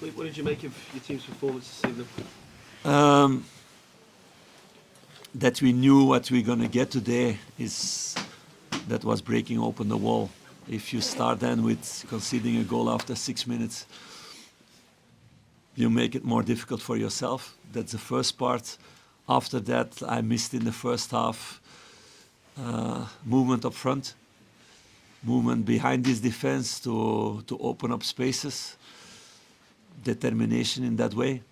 Philippe, what did you make of your team's performance this evening? That we knew what we're going to get today that was breaking open the wall. If you start then with conceding a goal after 6 minutes, you make it more difficult for yourself. That's the first part. After that, I missed in the first half movement up front, movement behind this defense to open up spaces, determination in that way,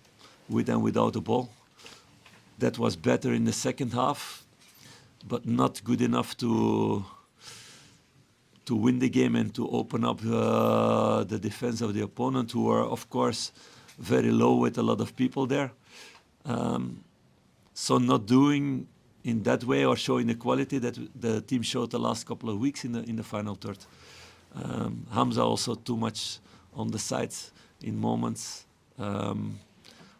with and without the ball. That was better in the second half, but not good enough to win the game and to open up the defense of the opponent, who were, of course, very low with a lot of people there. So not doing in that way or showing the quality that the team showed the last couple of weeks in the final third. Hamza also too much on the sides in moments,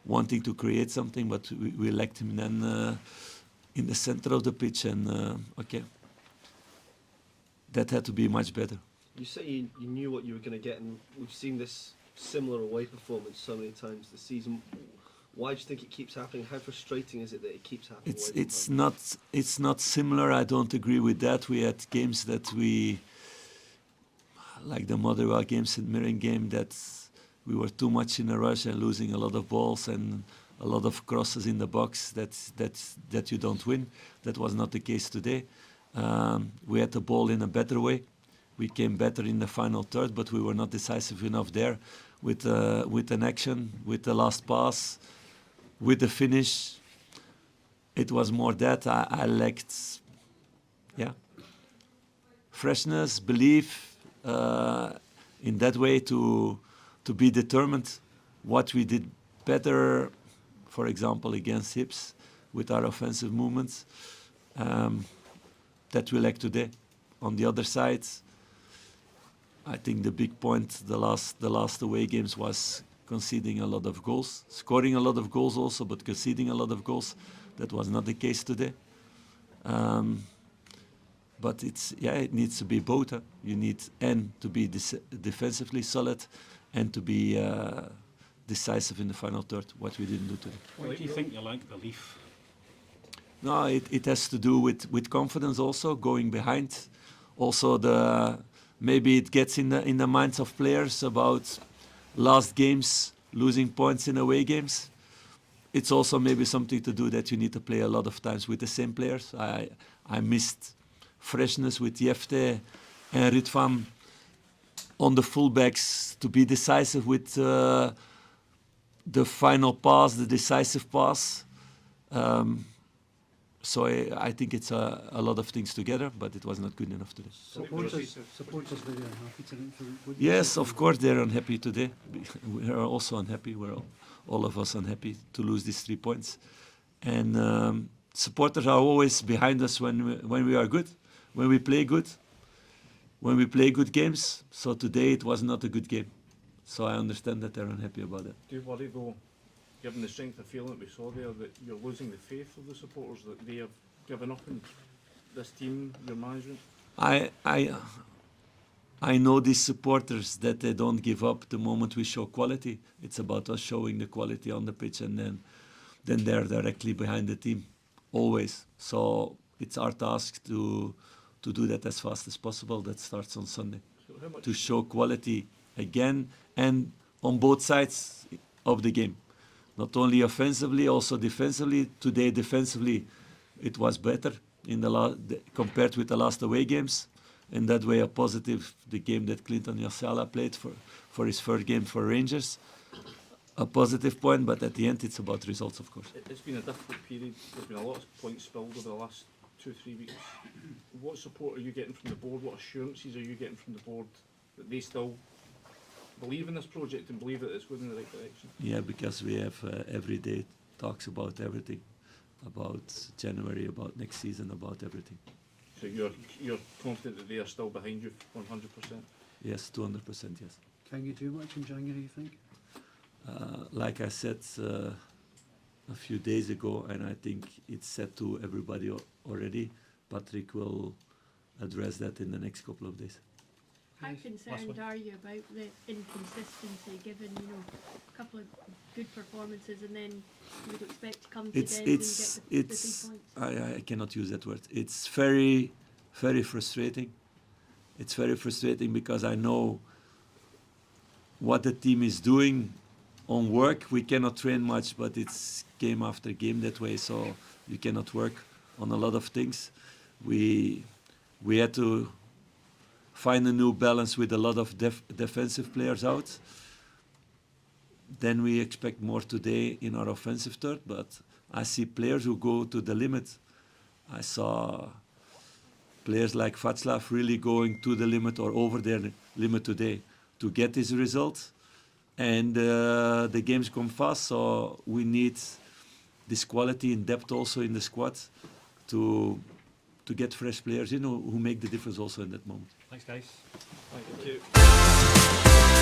wanting to create something, but we lacked him then in the center of the pitch, and that had to be much better. You say you knew what you were going to get, and we've seen this similar away performance so many times this season. Why do you think it keeps happening? How frustrating is it that it keeps happening? It's not similar. I don't agree with that. We had games that like the Motherwell game, St Mirren game, that we were too much in a rush and losing a lot of balls and a lot of crosses in the box that you don't win. That was not the case today. We had the ball in a better way. We came better in the final third, but we were not decisive enough there with an action, with the last pass, with the finish. It was more that I lacked, freshness, belief in that way to be determined. What we did better, for example, against Hibs with our offensive movements, that we lack today. On the other side, I think the big point the last away games was conceding a lot of goals, scoring a lot of goals also, but conceding a lot of goals. That was not the case today. But it needs to be both. You need to be defensively solid and to be decisive in the final third, what we didn't do today. Why do you think you lack belief? No, it has to do with confidence also, going behind. Also maybe it gets in the minds of players about last games, losing points in away games. It's also maybe something to do that you need to play a lot of times with the same players. I missed freshness with Jefte and Ritvam on the fullbacks to be decisive with the final pass, the decisive pass. So I think it's a lot of things together, but it was not good enough today. Supporters very unhappy tonight. Yes, of course they're unhappy today. We are also unhappy. We're all of us unhappy to lose these 3 points. And supporters are always behind us when we are good, when we play good, when we play good games. So today it was not a good game. So I understand that they're unhappy about it. Do you worry though, given the strength of feeling that we saw there, that you're losing the faith of the supporters, that they have given up in this team, your management? I know these supporters that they don't give up the moment we show quality. It's about us showing the quality on the pitch, and then they're directly behind the team, always. So it's our task to do that as fast as possible. That starts on Sunday. So to show quality again and on both sides of the game. Not only offensively, also defensively. Today, defensively, it was better compared with the last away games. In that way, a positive, the game that Clinton Yosala played for his first game for Rangers. A positive point, but at the end, it's about results, of course. It's been a difficult period. There's been a lot of points spilled over the last 2-3 weeks. What support are you getting from the board? What assurances are you getting from the board that they still believe in this project and believe that it's going in the right direction? Yeah, because we have every day talks about everything, about January, about next season, about everything. So you're confident that they are still behind you 100%? Yes, 200%, yes. Can you do much in January, you think? Like I said a few days ago, and I think it's said to everybody already, Patrick will address that in the next couple of days. How Yes. concerned one. are you about the inconsistency, given a couple of good performances, and then you would expect to come to It's Dundee and it's get the 3 it's points? I cannot use that word. It's very very frustrating. It's very frustrating because I know what the team is doing on work. We cannot train much, but it's game after game that way. So you cannot work on a lot of things. We had to find a new balance with a lot of defensive players out. Then we expect more today in our offensive third, but I see players who go to the limit. I saw players like Václav really going to the limit or over their limit today to get this result. And the games come fast, so we need this quality and depth also in the squad to get fresh players, who make the difference also in that moment. Thanks, guys. Thank you.